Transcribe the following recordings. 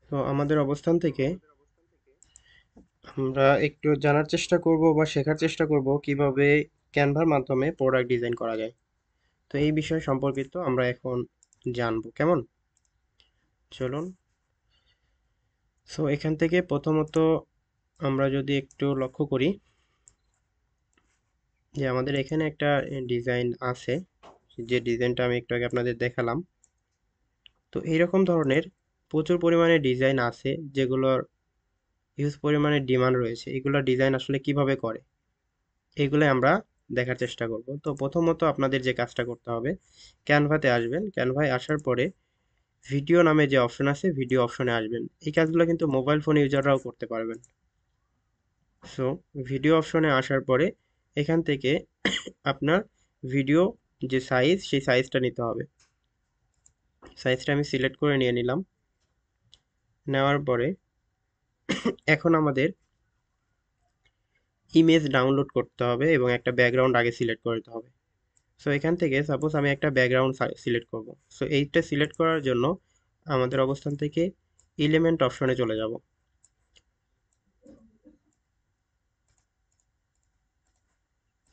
তো আমাদের অবস্থান থেকে আমরা একটু জানার চেষ্টা করব বা শেখার চেষ্টা করব কিভাবে ক্যানভার মাধ্যমে প্রোডাক্ট ডিজাইন করা যায়। তো এই বিষয় সম্পর্কিত আমরা এখন জানবো, কেমন? চলুন। সো এখান থেকে প্রথমত আমরা যদি একটু লক্ষ্য করি যে আমাদের এখানে একটা ডিজাইন আছে, যে ডিজাইনটা আমি একটু আগে আপনাদের দেখালাম। তো এইরকম ধরনের প্রচুর পরিমাণে ডিজাইন আছে যেগুলোর হিউজ পরিমাণে ডিমান্ড রয়েছে। এগুলো ডিজাইন আসলে কিভাবে করে এগুলো আমরা দেখার চেষ্টা করব। তো প্রথমত আপনাদের যে কাজটা করতে হবে, ক্যানভাতে আসবেন। ক্যানভায় আসার পরে ভিডিও নামে যে অপশন আছে, ভিডিও অপশনে আসবেন। এই কাজগুলো কিন্তু মোবাইল ফোন ইউজাররাও করতে পারবেন। সো ভিডিও অপশনে আসার পরে এখান থেকে আপনার ভিডিও যে সাইজ, সেই সাইজটা নিতে হবে। সাইজটা আমি সিলেক্ট করে নিয়ে নিলাম। নেওয়ার পরে এখন আমাদের ইমেজ ডাউনলোড করতে হবে এবং একটা ব্যাকগ্রাউন্ড আগে সিলেক্ট করতে হবে। সো এখান থেকে সাপোজ আমি একটা ব্যাকগ্রাউন্ড সিলেক্ট করব। সো এইটা সিলেক্ট করার জন্য আমাদের অবস্থান থেকে এলিমেন্ট অপশনে চলে যাব।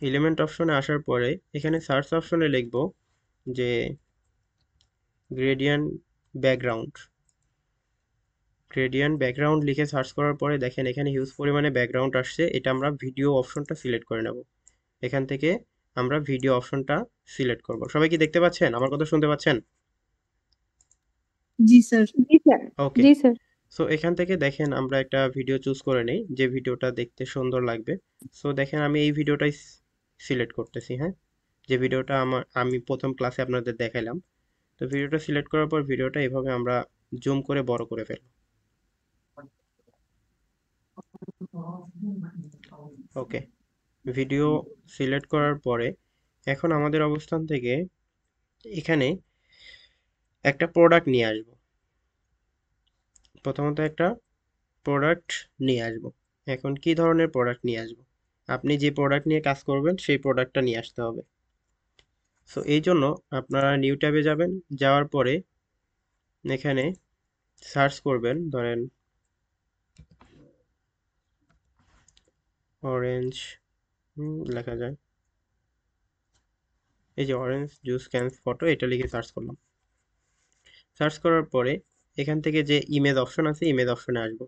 এলিমেন্ট অপশনে আসার পরে এখানে সার্চ অপশনে লিখব যে গ্রেডিয়েন্ট ব্যাকগ্রাউন্ড। গ্রেডিয়েন্ট ব্যাকগ্রাউন্ড লিখে সার্চ করার পরে দেখেন এখানে হিউজ পরিমাণে ব্যাকগ্রাউন্ড আসছে। এটা আমরা ভিডিও অপশনটা সিলেক্ট করে নেব। এখান থেকে আমরা ভিডিও অপশনটা সিলেক্ট করব। সবাই কি দেখতে পাচ্ছেন? আমার কথা শুনতে পাচ্ছেন? জি স্যার। জি স্যার। ওকে। জি স্যার। সো এখান থেকে দেখেন আমরা একটা ভিডিও চুজ করে নেই যে ভিডিওটা দেখতে সুন্দর লাগবে। সো দেখেন আমি এই ভিডিওটাই সিলেক্ট করতেছি, হ্যাঁ, যে ভিডিওটা আমি প্রথম ক্লাসে আপনাদের দেখাইলাম। তো ভিডিওটা সিলেক্ট করার পর ভিডিওটা এভাবে আমরা জুম করে বড় করে ফেলব। ওকে, ভিডিও সিলেক্ট করার পরে এখন আমাদের অবস্থান থেকে এখানে একটা প্রোডাক্ট নিয়ে আসব। প্রথমত একটা প্রোডাক্ট নিয়ে আসব। এখন কি ধরনের প্রোডাক্ট নিয়ে আসব? আপনি যে প্রোডাক্ট নিয়ে কাজ করবেন সেই প্রোডাক্টটা নিয়ে আসতে হবে। সো এই জন্য আপনারা নিউ ট্যাবে যাবেন। যাওয়ার পরে এখানে সার্চ করবেন, ধরেন অরেঞ্জ লেখা যায়, এই যে অরেঞ্জ জুস ক্যান ফটো, এটা লিখে সার্চ করলাম। সার্চ করার পরে এখান থেকে যে ইমেজ অপশন আছে, ইমেজ অপশনে আসবো।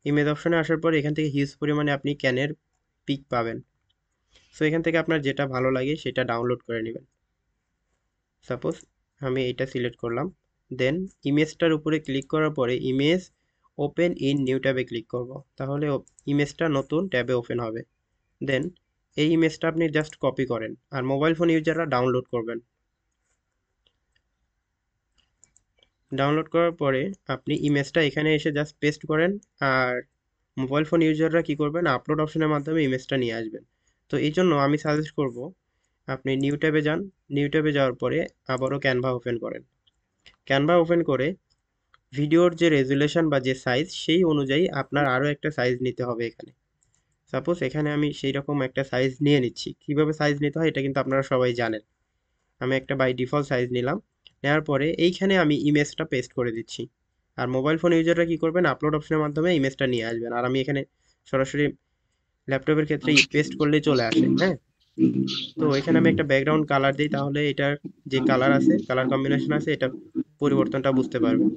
ইমেজ অপশনে আসার পরে এখান থেকে হিউজ পরিমাণে আপনি ক্যানের পিক পাবেন। সো এখান থেকে আপনার যেটা ভালো লাগে সেটা ডাউনলোড করে নেবেন। সাপোজ আমি এটা সিলেক্ট করলাম। দেন ইমেজটার উপরে ক্লিক করার পরে ইমেজ ওপেন ইন নিউ ট্যাবে ক্লিক করব। তাহলে ইমেজটা নতুন ট্যাবে ওপেন হবে। দেন এই ইমেজটা আপনি জাস্ট কপি করেন আর মোবাইল ফোন ইউজাররা ডাউনলোড করবেন। ডাউনলোড করার পরে আপনি ইমেজটা এখানে এসে জাস্ট পেস্ট করেন। আর মোবাইল ফোন ইউজাররা কি করবেন, আপলোড অপশনের মাধ্যমে ইমেজটা নিয়ে আসবেন। তো এই জন্য আমি সাজেস্ট করব আপনি নিউ ট্যাবে যান। নিউ ট্যাবে যাওয়ার পরে আবারও ক্যানভা ওপেন করেন। ক্যানভা ওপেন করে ভিডিওর যে রেজুলেশন বা যে সাইজ, সেই অনুযায়ী আপনার আরও একটা সাইজ নিতে হবে এখানে। সাপোজ এখানে আমি সেই রকম একটা সাইজ নিয়ে নিচ্ছি। কিভাবে সাইজ নিতে হয় এটা কিন্তু আপনারা সবাই জানেন। আমি একটা বাই ডিফল্ট সাইজ নিলাম। নেওয়ার পরে এইখানে আমি ইমেজটা পেস্ট করে দিচ্ছি। আর মোবাইল ফোন ইউজাররা কি করবেন, আপলোড অপশনের মাধ্যমে ইমেজটা নিয়ে আসবেন। আর আমি এখানে সরাসরি ল্যাপটপের ক্ষেত্রে পেস্ট করলেই চলে আসে, হ্যাঁ। তো এখানে আমি একটা ব্যাকগ্রাউন্ড কালার দিই, তাহলে এটার যে কালার আছে, কালার কম্বিনেশন আছে, এটা পরিবর্তনটা বুঝতে পারবেন।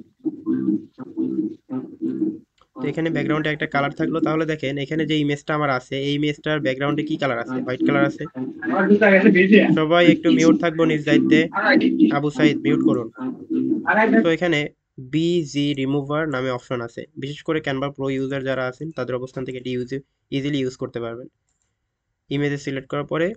তো এখানে ব্যাকগ্রাউন্ডে একটা কালার থাকলো, তাহলে দেখেন এখানে যে ইমেজটা আমার আছে, এই ইমেজটার ব্যাকগ্রাউন্ডে কি কালার আছে, হোয়াইট কালার আছে। সবাই একটু মিউট থাকবো নিজ দায়িত্বে। আবু সাইদ মিউট করুন। তো এখানে বিজি রিমুভার নামে অপশন আছে। বিশেষ করে ক্যানভা প্রো ইউজার যারা আছেন তাদের অবস্থান থেকে এটি ইজিলি ইউজ করতে পারবেন। ইমেজে সিলেক্ট করার পরে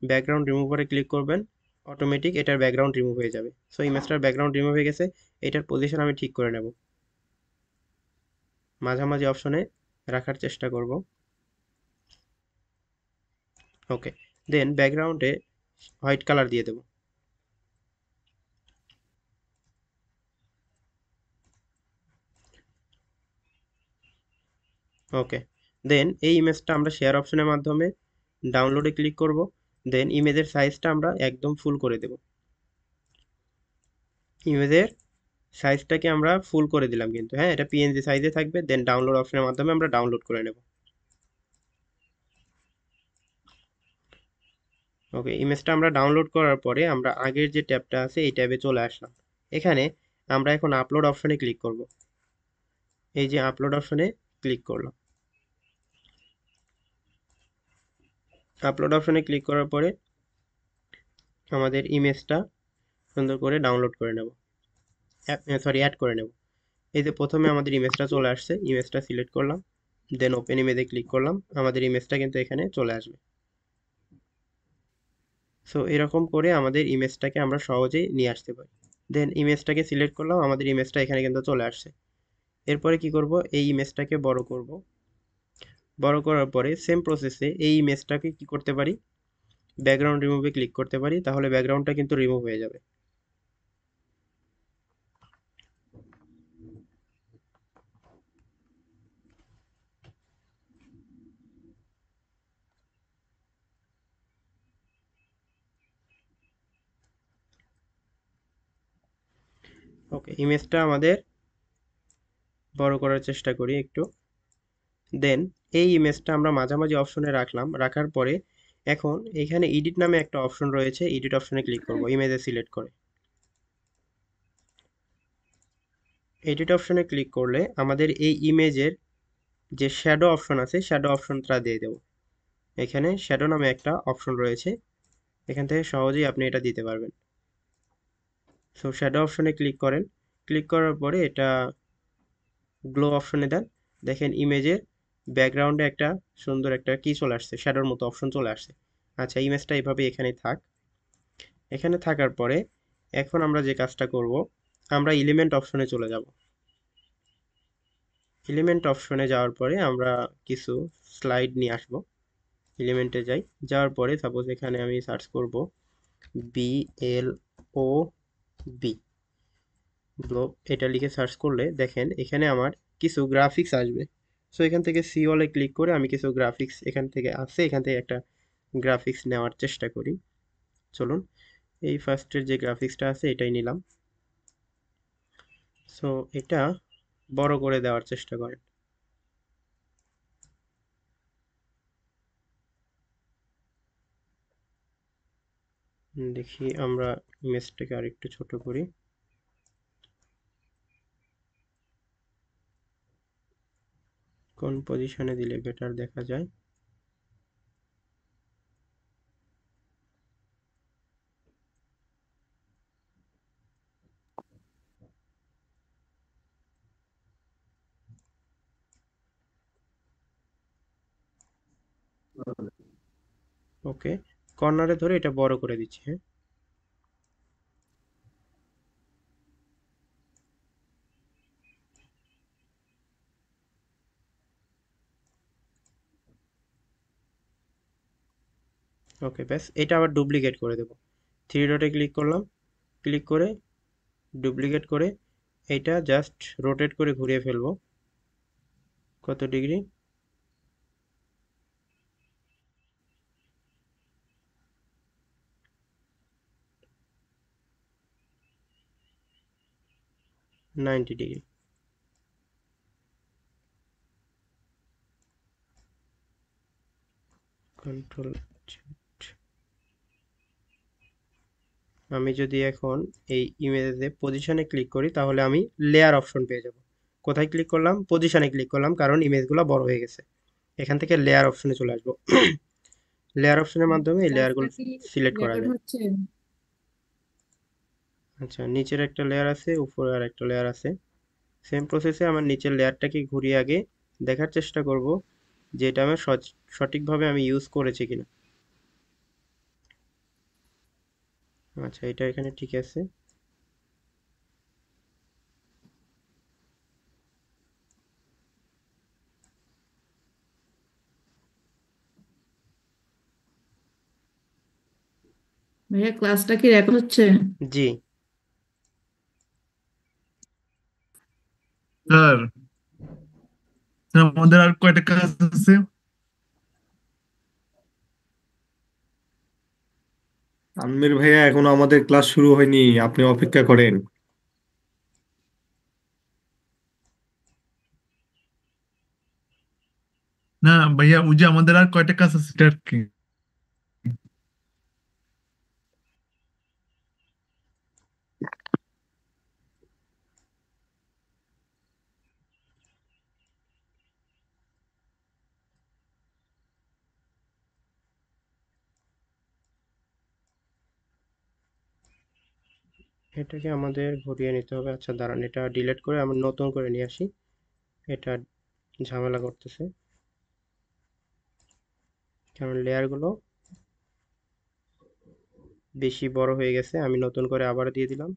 ব্যাকগ্রাউন্ড রিমুভারে ক্লিক করবেন। অটোমেটিক এটার ব্যাকগ্রাউন্ড রিমুভ হয়ে যাবে। সো ইমেজটার ব্যাকগ্রাউন্ড রিমুভ হয়ে গেছে। এটার পজিশন আমি ঠিক করে নেব, মাঝামাঝি অপশনে রাখার চেষ্টা করব। ওকে, দেন ব্যাকগ্রাউন্ডে হোয়াইট কালার দিয়ে দেব। ওকে, দেন এই ইমেজটা আমরা শেয়ার অপশনের মাধ্যমে ডাউনলোডে ক্লিক করব। দেন ইমেজের সাইজটা আমরা একদম ফুল করে দেব। ইমেজের সাইজটাকে আমরা ফুল করে দিলাম কিন্তু, হ্যাঁ, এটা পিএনজি সাইজে থাকবে। দেন ডাউনলোড অপশনের মাধ্যমে আমরা ডাউনলোড করে নেব। ওকে, ইমেজটা আমরা ডাউনলোড করার পরে আমরা আগের যে ট্যাবটা আছে এই ট্যাবে চলে আসলাম। এখানে আমরা এখন আপলোড অপশনে ক্লিক করব। এই যে আপলোড অপশনে ক্লিক করলাম। আপলোড অপশনে ক্লিক করার পরে আমাদের ইমেজটা সুন্দর করে ডাউনলোড করে নেব, অ্যাড করে নেব। এই যে প্রথমে আমাদের ইমেজটা চলে আসছে, ইমেজটা সিলেক্ট করলাম, দেন ওপেন ইমেজে ক্লিক করলাম, আমাদের ইমেজটা কিন্তু এখানে চলে আসবে। সো এরকম করে আমাদের ইমেজটাকে আমরা সহজেই নিয়ে আসতে পারি। দেন ইমেজটাকে সিলেক্ট করলাম, আমাদের ইমেজটা এখানে কিন্তু চলে আসছে। এরপরে কি করব, এই ইমেজটাকে বড় করব। বড় করার পরে সেম প্রসেসে এই ইমেজটাকে কি করতে পারি, ব্যাকগ্রাউন্ড রিমুভে ক্লিক করতে পারি, তাহলে ব্যাকগ্রাউন্ডটা কিন্তু রিমুভ হয়ে যাবে। ওকে, ইমেজটা আমাদের বড় করার চেষ্টা করি একটু। দেন এই ইমেজটা আমরা মাঝামাঝি অপশনে রাখলাম, রাখার পরে এখন এখানে এডিট নামে একটা অপশন রয়েছে, এডিট অপশনে ক্লিক করব ইমেজে সিলেক্ট করে। এডিট অপশনে ক্লিক করলে আমাদের এই ইমেজের যে শ্যাডো অপশন আছে শ্যাডো অপশনটা দিয়ে দেবো। এখানে শ্যাডো নামে একটা অপশন রয়েছে, এখান থেকে সহজেই আপনি এটা দিতে পারবেন। সো শ্যাডো অপশনে ক্লিক করেন, ক্লিক করার পরে এটা গ্লো অপশনে দেন। দেখেন ইমেজের ব্যাকগ্রাউন্ডে একটা সুন্দর একটা কি চলে আসছে, শ্যাডোর মতো অপশন চলে আসছে। আচ্ছা, ইমেজটা এইভাবে এখানেই থাক। এখানে থাকার পরে এখন আমরা যে কাজটা করব, আমরা এলিমেন্ট অপশনে চলে যাব। এলিমেন্ট অপশনে যাওয়ার পরে আমরা কিছু স্লাইড নিয়ে আসব। এলিমেন্টে যাই, যাওয়ার পরে সাপোজ এখানে আমি সার্চ করব BLOB, ব্লব, এটা লিখে সার্চ করলে দেখেন এখানে আমার কিছু গ্রাফিক্স আসবে। সো এখান থেকে সি অলে ক্লিক করে আমি কিছু গ্রাফিক্স এখান থেকে আসছে, এখান থেকে একটা গ্রাফিক্স নেওয়ার চেষ্টা করি। চলুন, এই ফার্স্টের যে গ্রাফিক্সটা আছে এটাই নিলাম। সো এটা বড় করে দেওয়ার চেষ্টা করেন। দেখি আমরা ইমেজটাকে আরেকটু ছোট করি। কোন পজিশনে দিলে বেটার দেখা যায়। ওকে, কর্নারে ধরে এটা বড় করে দিচ্ছি, হ্যাঁ। ওকে, ব্যাস এটা আবার ডুপ্লিকেট করে দেব। থ্রি ডটে ক্লিক করলাম, ক্লিক করে ডুপ্লিকেট করে এটা জাস্ট রোটেট করে ঘুরিয়ে ফেলবো। কত ডিগ্রি? 90 ডিগ্রি। কন্ট্রোল, আমি যদি এখন এই ইমেজে পজিশনে ক্লিক করি তাহলে আমি লেয়ার অপশন পেয়ে যাব। কোথায় ক্লিক করলাম? পজিশনে ক্লিক করলাম, কারণ ইমেজগুলো বড় হয়ে গেছে। এখান থেকে লেয়ার অপশনে চলে আসবো। লেয়ার অপশনের মাধ্যমে এই ক্লাসটা লেয়ারগুলো কি সিলেক্ট করা রেকর্ড যায়। হচ্ছে? আচ্ছা, নিচের একটা লেয়ার আছে, উপরে আর একটা লেয়ার আছে। সেম প্রসেসে আমার নিচের লেয়ারটাকে ঘুরিয়ে আগে দেখার চেষ্টা করব যে এটা আমার সঠিকভাবে আমি ইউজ করেছি কিনা। আচ্ছা, এটা এখানে ঠিক আছে। ভাইয়া ক্লাসটা কি রেকর্ড হচ্ছে? জি। স্যার, আমাদের আর কয়টা কাজ আছে? আমির ভাইয়া, এখনো আমাদের ক্লাস শুরু হয়নি, আপনি অপেক্ষা করেন। না ভাইয়া, ওই যে আমাদের আর কয়টা কাজ আছে সেটা আর কি। এটাকে আমাদের ঘুরিয়ে নিতে হবে। আচ্ছা দাঁড়ান, এটা ডিলিট করে আমরা নতুন করে নিয়ে আসি। এটা ঝামেলা করতেছে, কারণ লেয়ারগুলো বেশি বড় হয়ে গেছে। আমি নতুন করে আবার দিয়ে দিলাম।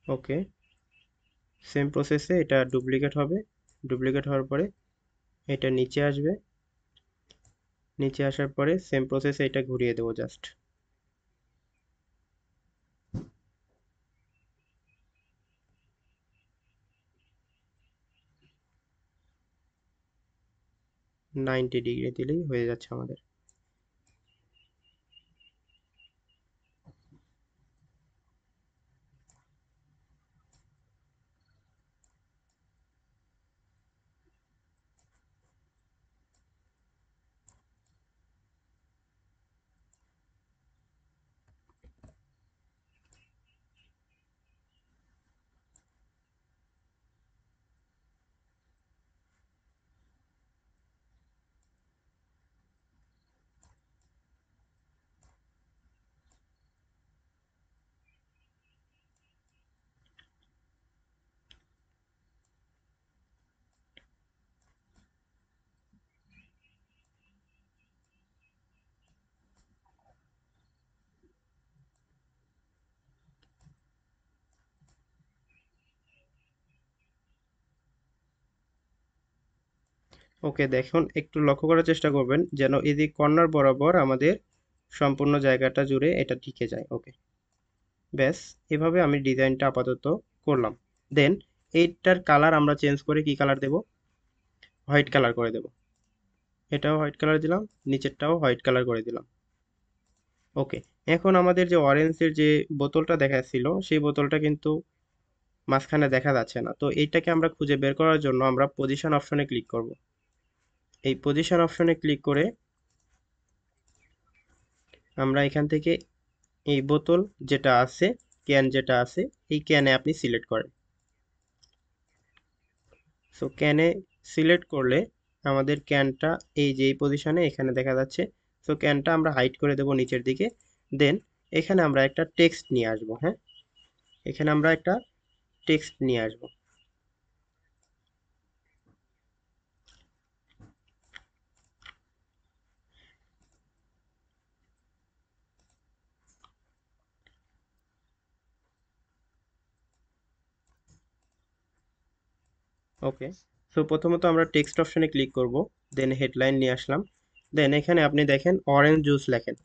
ওকে, সেম প্রসেসে এটা ডুপ্লিকেট হবে। ডুপ্লিকেট হওয়ার পরে এটা নিচে আসবে। নিচে আসার পরে সেম প্রসেসে এটা ঘুরিয়ে দেবো জাস্ট। 90 ডিগ্রি দিলেই হয়ে যাচ্ছে আমাদের। ওকে, দেখুন একটু লক্ষ্য করার চেষ্টা করবেন যেন এদিক কর্নার বরাবর আমাদের সম্পূর্ণ জায়গাটা জুড়ে এটা টিকে যায়। ওকে, ব্যাস, এভাবে আমি ডিজাইনটা আপাতত করলাম। দেন এইটার কালার আমরা চেঞ্জ করে কি কালার দেব? হোয়াইট কালার করে দেব। এটাও হোয়াইট কালার দিলাম, নিচেরটাও হোয়াইট কালার করে দিলাম। ওকে, এখন আমাদের যে অরেঞ্জের যে বোতলটা দেখাচ্ছিল সেই বোতলটা কিন্তু মাঝখানে দেখা যাচ্ছে না। তো এইটাকে আমরা খুঁজে বের করার জন্য আমরা পজিশন অপশনে ক্লিক করব। এই পজিশন অপশনে ক্লিক করে আমরা এখান থেকে এই বোতল যেটা আছে, ক্যান যেটা আছে, এই ক্যানে আপনি সিলেক্ট করেন। সো ক্যানে সিলেক্ট করলে আমাদের ক্যানটা এই যে এই পজিশনে এখানে দেখা যাচ্ছে। সো ক্যানটা আমরা হাইড করে দেব নিচের দিকে। দেন এখানে আমরা একটা টেক্সট নিয়ে আসব। হ্যাঁ, এখানে আমরা একটা টেক্সট নিয়ে আসব। ওকে, সো প্রথমত আমরা টেক্সট অপশনে ক্লিক করব। দেন হেডলাইন নিয়ে আসলাম। দেন এখানে আপনি দেখেন অরেঞ্জ জুস লেখেন।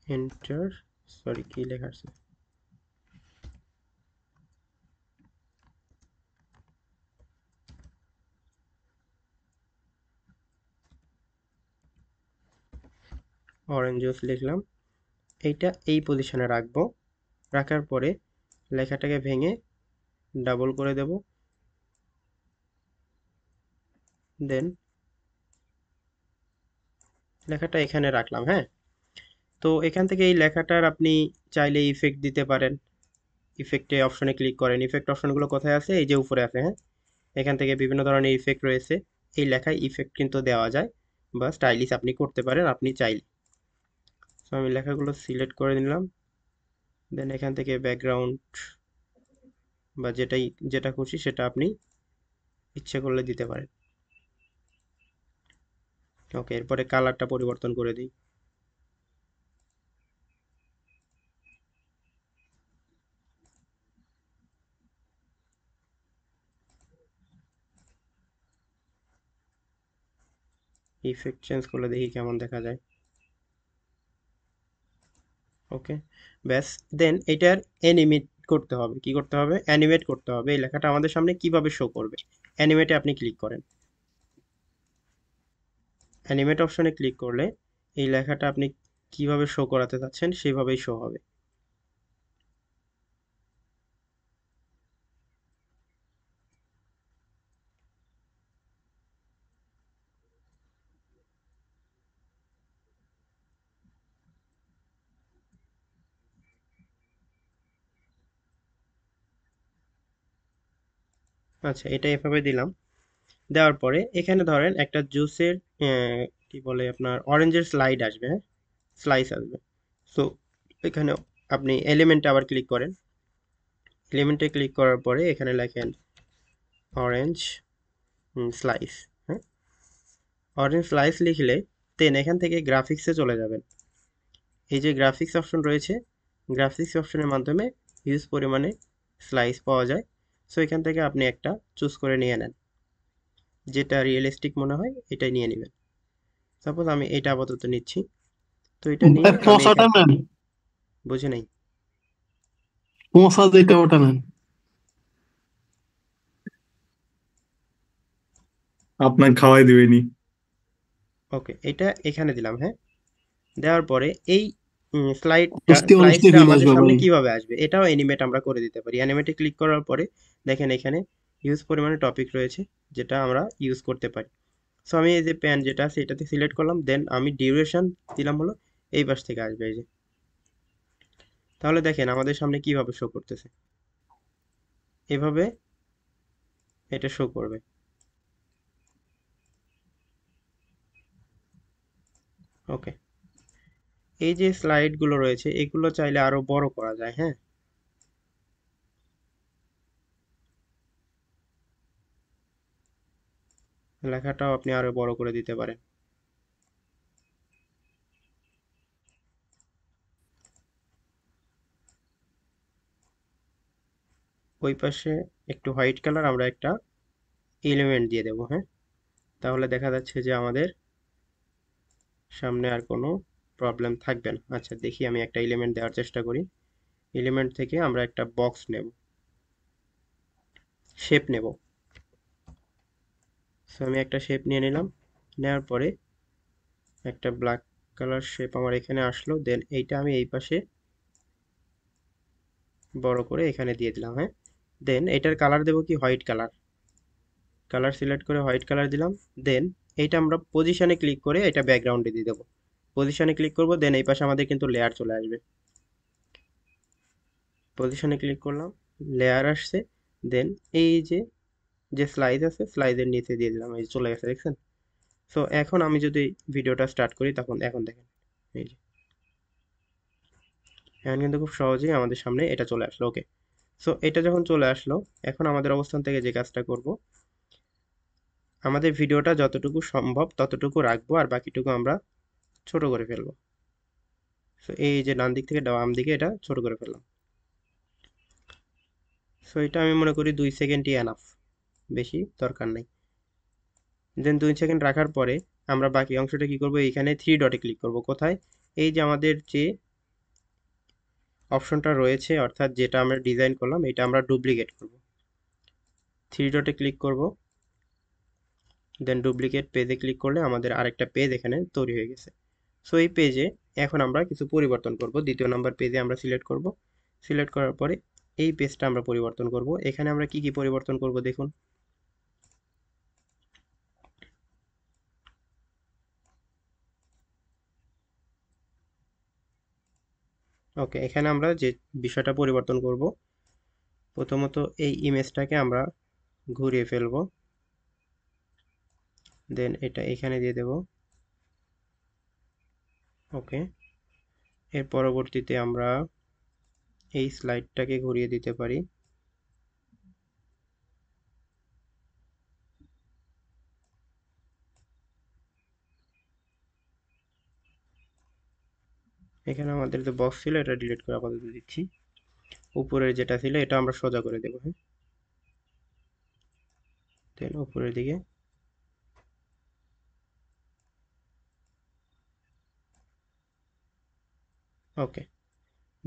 এন্টার, সরি কি লেখা আছে, অরেঞ্জ জুস লিখলাম। এইটা এই পজিশনে রাখবো। রাখার পরে লেখাটাকে ভেঙে ডাবল করে দেব। দেন লেখাটা এখানে রাখলাম। হ্যাঁ, তো এখান থেকে এই লেখাটার আপনি চাইলে ইফেক্ট দিতে পারেন। ইফেক্টে অপশনে ক্লিক করেন। ইফেক্ট অপশনগুলো কোথায় আছে? এই যে উপরে আছে। হ্যাঁ, এখান থেকে বিভিন্ন ধরনের ইফেক্ট রয়েছে। এই লেখায় ইফেক্ট কিন্তু দেওয়া যায় বা স্টাইলিশ আপনি করতে পারেন আপনি চাইলে। তো আমি লেখাগুলো সিলেক্ট করে নিলাম। দেন এখান থেকে ব্যাকগ্রাউন্ড বা যেটা খুশি সেটা আপনি ইচ্ছে করলে দিতে পারেন। ওকে, এরপরে কালারটা পরিবর্তন করে দিই। ইফেক্ট চেঞ্জ করলে দেখি কেমন দেখা যায়। ওকে, ব্যাস। দেন এটার অ্যানিমেট করতে হবে, কি করতে হবে, অ্যানিমেট করতে হবে। এই লেখাটা আমাদের সামনে কিভাবে শো করবে, অ্যানিমেটে আপনি ক্লিক করেন। অ্যানিমেট অপশনে ক্লিক করলে এই লেখাটা আপনি কিভাবে শো করাতে চাচ্ছেন সেভাবেই শো হবে। আচ্ছা, এটা এভাবে দিলাম। দেওয়ার পরে এখানে ধরেন একটা জুসের কি বলে আপনার অরেঞ্জের স্লাইড আসবে, হ্যাঁ, স্লাইস আসবে। সো এখানে আপনি এলিমেন্টে আবার ক্লিক করেন। এলিমেন্টে ক্লিক করার পরে এখানে লেখেন অরেঞ্জ স্লাইস, হ্যাঁ, অরেঞ্জ স্লাইস লিখলে দেন এখান থেকে গ্রাফিক্সে চলে যাবেন। এই যে গ্রাফিক্স অপশন রয়েছে, গ্রাফিক্স অপশনের মাধ্যমে হিউজ পরিমাণে স্লাইস পাওয়া যায়। সো এখান থেকে আপনি একটা চুজ করে নিয়ে নেন, যেটা রিয়েলিস্টিক মনে হয় এটাই নিয়ে নেবেন। সাপোজ আমি এটা আপাতত নিচ্ছি। তো এটা নিয়ে ভাই আমি পোষাটা এখানে, নেন, বুঝে নাই, পোষা যেটা ওটা নেন। আপনাকে খাওয়াই দিবেনি। ওকে, এটা এখানে দিলাম, হ্যাঁ। দেওয়ার পরে এই মিষ্টি মিষ্টি স্লাইসটা ফিল আমাদের আসবে সামনে ভাই। কিভাবে আসবে এটাও অ্যানিমেট আমরা করে দিতে পারি। অ্যানিমেটে ক্লিক করার পরে দেখেন এখানে ইউজ পরিমাণে টপিক রয়েছে যেটা আমরা ইউজ করতে পারি। সো আমি এই যে প্যান যেটা আছে এটাতে সিলেক্ট করলাম, দেন আমি ডিউরেশন দিলাম হলো এই পাশ থেকে আসবে এই যে। তাহলে দেখেন আমাদের সামনে কিভাবে শো করতেছে, এভাবে এটা শো করবে। ওকে, এই যে স্লাইডগুলো রয়েছে এগুলো চাইলে আরো বড় করা যায়, হ্যাঁ। লেখাটাও আপনি আরো বড় করে দিতে পারেন। ওই পাশে একটু হোয়াইট কালার আমরা একটা এলিমেন্ট দিয়ে দেবো, হ্যাঁ। তাহলে দেখা যাচ্ছে যে আমাদের সামনে আর কোনো প্রবলেম থাকবে না। আচ্ছা, দেখি আমি একটা এলিমেন্ট দেওয়ার চেষ্টা করি। এলিমেন্ট থেকে আমরা একটা বক্স নেব, শেপ নেব। সো আমি একটা শেপ নিয়ে নিলাম। নেওয়ার পরে একটা ব্ল্যাক কালার শেপ আমার এখানে আসলো, দেন এইটা আমি এই পাশে বড় করে এখানে দিয়ে দিলাম, হ্যাঁ। দেন এটার কালার দেবো কি হোয়াইট কালার, কালার সিলেক্ট করে হোয়াইট কালার দিলাম। দেন এইটা আমরা পজিশনে ক্লিক করে এটা ব্যাকগ্রাউন্ডে দিয়ে দেবো। পজিশনে ক্লিক করব, দেন এই পাশে আমাদের কিন্তু লেয়ার চলে আসবে। পজিশনে ক্লিক করলাম, লেয়ার আসছে। দেন এই যে যে স্লাইড আছে স্লাইডের নিচে দিয়ে দিলাম, এই যে চলে গেছে, দেখছেন। সো এখন আমি যদি ভিডিওটা স্টার্ট করি তখন এখন দেখেন এই যে এখন কিন্তু খুব সহজেই আমাদের সামনে এটা চলে আসলো। ওকে, সো এটা যখন চলে আসলো এখন আমাদের অবস্থান থেকে যে কাজটা করব, আমাদের ভিডিওটা যতটুকু সম্ভব ততটুকু রাখবো আর বাকিটুকু আমরা ছোট করে ফেলবো। সো এই যে ডান দিক থেকে বাম দিকে এটা ছোট করে ফেললাম। সো এটা আমি মনে করি 2 সেকেন্ডই এনাফ, বেশি দরকার নাই। দেন 2 সেকেন্ড রাখার পরে আমরা বাকি অংশটা কি করব, এইখানে থ্রি ডটে ক্লিক করব। কোথায়, এই যে আমাদের যে অপশনটা রয়েছে অর্থাৎ যেটা আমরা ডিজাইন করলাম এটা আমরা ডুপ্লিকেট করব। থ্রি ডটে ক্লিক করব, দেন ডুপ্লিকেট পেজে ক্লিক করলে আমাদের আরেকটা পেজ এখানে তৈরি হয়ে গেছে। সো এই পেজে এখন আমরা কিছু পরিবর্তন করব। দ্বিতীয় নাম্বার পেজে আমরা সিলেক্ট করব। সিলেক্ট করার পরে এই পেজটা আমরা পরিবর্তন করব। এখানে আমরা কি কি পরিবর্তন করব দেখুন। ওকে, এখানে আমরা যে বিষয়টা পরিবর্তন করব, প্রথমত এই ইমেজটাকে আমরা ঘুরিয়ে ফেলবো। দেন এটা এখানে দিয়ে দেব। ওকে, এর পরবর্তীতে আমরা এই স্লাইডটাকে ঘুরিয়ে দিতে পারি। এখানে আমাদের যে বক্স ছিল এটা ডিলিট করে আপাতত দিচ্ছি। উপরের যেটা ছিল এটা আমরা সোজা করে দেবো, হ্যাঁ। দেন উপরের দিকে, ওকে।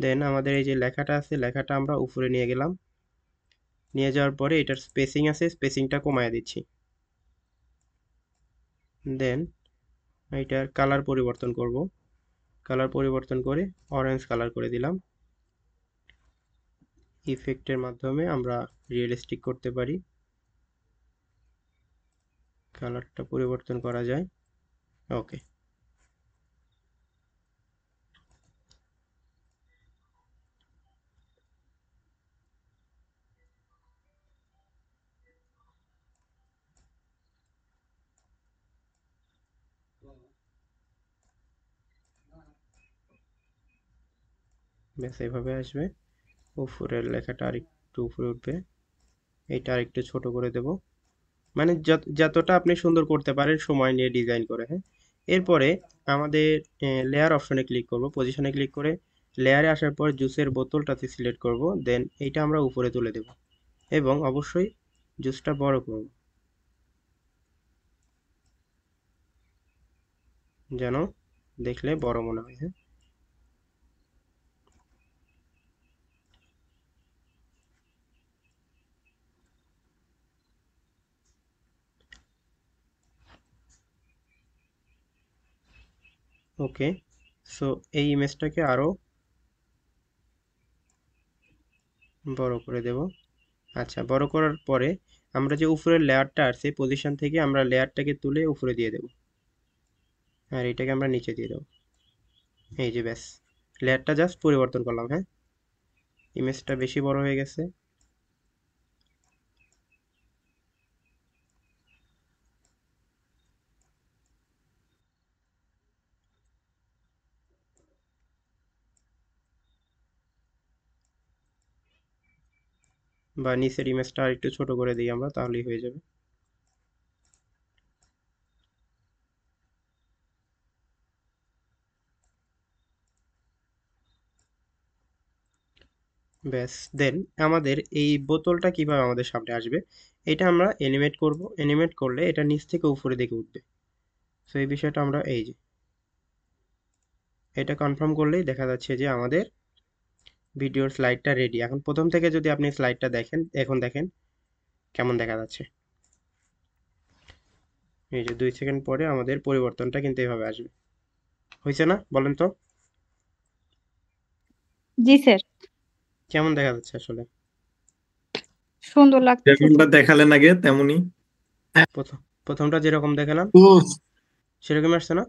দেন আমাদের এই যে লেখাটা আছে, লেখাটা আমরা উপরে নিয়ে গেলাম। নিয়ে যাওয়ার পরে এটার স্পেসিং আছে, স্পেসিংটা কমায় দিচ্ছি। দেন এটার কালার পরিবর্তন করব। কালার পরিবর্তন করে অরেঞ্জ কালার করে দিলাম। ইফেক্টের মাধ্যমে আমরা রিয়েলিস্টিক করতে পারি, কালারটা পরিবর্তন করা যায়। ওকে, ব্যাস এইভাবে আসবে। উপরের লেখাটা আরেকটু উপরে উঠবে, এইটা আরেকটু ছোট করে দেব। মানে যতটা আপনি সুন্দর করতে পারেন সময় নিয়ে ডিজাইন করে, হ্যাঁ। এরপরে আমাদের লেয়ার অপশনে ক্লিক করব, পজিশনে ক্লিক করে লেয়ারে আসার পর জুসের বোতলটাতে সিলেক্ট করব। দেন এইটা আমরা উপরে তুলে দেব এবং অবশ্যই জুসটা বড় করব যেন দেখলে বড় মনে হয়, হ্যাঁ। ওকে, সো এই ইমেজটাকে আরো বড় করে দেব। আচ্ছা, বড় করার পরে আমরা যে উপরের লেয়ারটা আছে পজিশন থেকে আমরা লেয়ারটাকে তুলে উপরে দিয়ে দেব, আর এটাকে আমরা নিচে দিয়ে দেব। এই যে ব্যাস, লেয়ারটা জাস্ট পরিবর্তন করলাম, হ্যাঁ। ইমেজটা বেশি বড় হয়ে গেছে। বা নিচের ইমেজটা আর একটু ছোট করে দিই আমরা, তাহলেই হয়ে যাবে। ব্যাস, দেন আমাদের এই বোতলটা কিভাবে আমাদের সামনে আসবে এটা আমরা অ্যানিমেট করব। অ্যানিমেট করলে এটা নিচ থেকে উপরে দিকে উঠবে। সো এই বিষয়টা আমরা এই যে এটা কনফার্ম করলেই দেখা যাচ্ছে যে আমাদের ভিডিওর স্লাইডটা রেডি। এখন প্রথম থেকে যদি আপনি স্লাইডটা দেখেন, এখন দেখেন কেমন দেখা যাচ্ছে। এই যে 2 সেকেন্ড পরে আমাদের পরিবর্তনটা কিন্তু এভাবে আসবে। হয়েছে না বলেন তো? জি স্যার, কেমন দেখা যাচ্ছে আসলে? সুন্দর লাগছে যেমনটা দেখালেন আগে তেমনই। প্রথম প্রথমটা যেরকম দেখালাম তো সেরকমই আসছে না?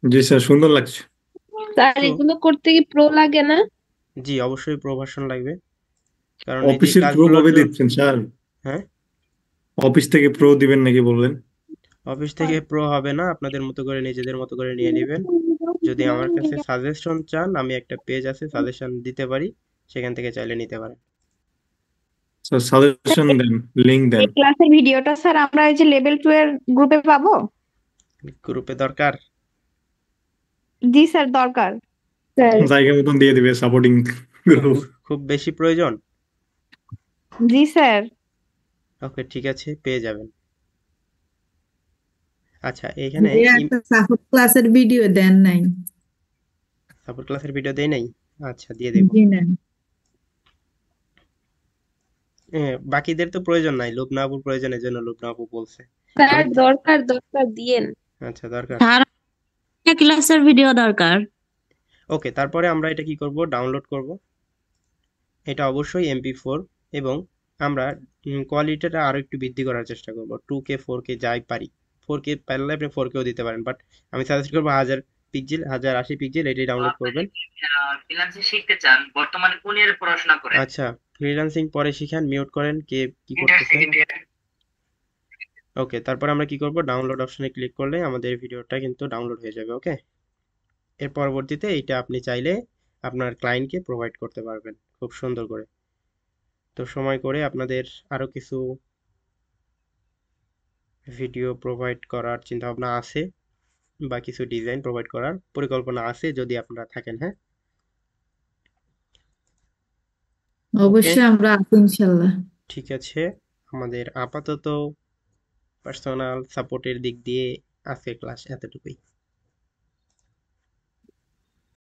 জি স্যার, সুন্দর লাগছে। স্যার। তো এগুলো করতে কি প্রো লাগে না? জি, অবশ্যই প্রো ভার্সন লাগবে, কারণ এই যে অফিসের প্রো কাজগুলোর কবে জন্য। দিচ্ছেন স্যার? হ্যাঁ, অফিস থেকে প্রো দিবেন নাকি বললেন? অফিস থেকে প্রো হবে না, আপনাদের মতো করে নিজেদের মতো করে নিয়ে নেবেন। যদি আমার কাছে সাজেশন চান, আমি একটা পেজ আছে সাজেশন দিতে পারি, সেখান থেকে চাইলে নিতে পারেন। স্যার সাজেশন দেন, লিংক দেন। এই ক্লাসের ভিডিওটা স্যার আমরা এই যে লেভেল 2 এর গ্রুপে পাবো? গ্রুপে দরকার? জি স্যার, দরকার স্যার। জায়গা মতন দিয়ে দিবে সাপোর্টিং খুব গ্রুপ। খুব বেশি প্রয়োজন? জি স্যার। ওকে, ঠিক আছে, পেয়ে যাবেন। আচ্ছা, এখানে ভাইয়া একটা সাপোর্ট ক্লাসের ভিডিও দেন নাই। সাপোর্ট ক্লাসের ভিডিও দেই নাই? আচ্ছা, দিয়ে দেব। জি না। বাকিদের তো প্রয়োজন নাই, লুবনা আপুর প্রয়োজন, এর জন্য লুবনা আপু বলছে। স্যার আমি দরকার দরকার দিয়েন। আচ্ছা, দরকার। স্যার একটা ক্লাসের ভিডিও দরকার। ওকে, তারপরে আমরা এটা কি করব, ডাউনলোড করব। এটা অবশ্যই MP4, এবং আমরা কোয়ালিটিটা আরো একটু বৃদ্ধি করার চেষ্টা করব, 2K 4K যাই পারি। 4K পারলে আপনি 4Kও দিতে পারেন, বাট আমি সাজেস্ট করবো 1000 পিক্সেল, 1080 পিক্সেল এটাই ডাউনলোড করবেন। ফ্রিল্যান্সিং শিখতে চান, বর্তমানে কোন ইয়ারে পড়াশোনা করেন? আচ্ছা, ফ্রিল্যান্সিং পরে শিখান, মিউট করেন, কে কি করতেছেন। ওকে, তারপর আমরা কি করব, ডাউনলোড অপশনে ক্লিক করলে আমাদের ভিডিওটা কিন্তু ডাউনলোড হয়ে যাবে। ওকে, এর পরবর্তীতে এইটা আপনি চাইলে আপনার ক্লায়েন্টকে প্রোভাইড করতে পারবেন খুব সুন্দর করে। তো সময় করে আপনাদের আরো কিছু ভিডিও প্রোভাইড করার চিন্তা ভাবনা আছে, বা কিছু ডিজাইন প্রোভাইড করার পরিকল্পনা আছে যদি আপনারা থাকেন, হ্যাঁ। ওকে, অবশ্যই আমরা আছি ইনশাল্লাহ। ঠিক আছে। আমাদের আপাতত পার্সোনাল সাপোর্টের দিক দিয়ে আজকের ক্লাস এতটুকুই।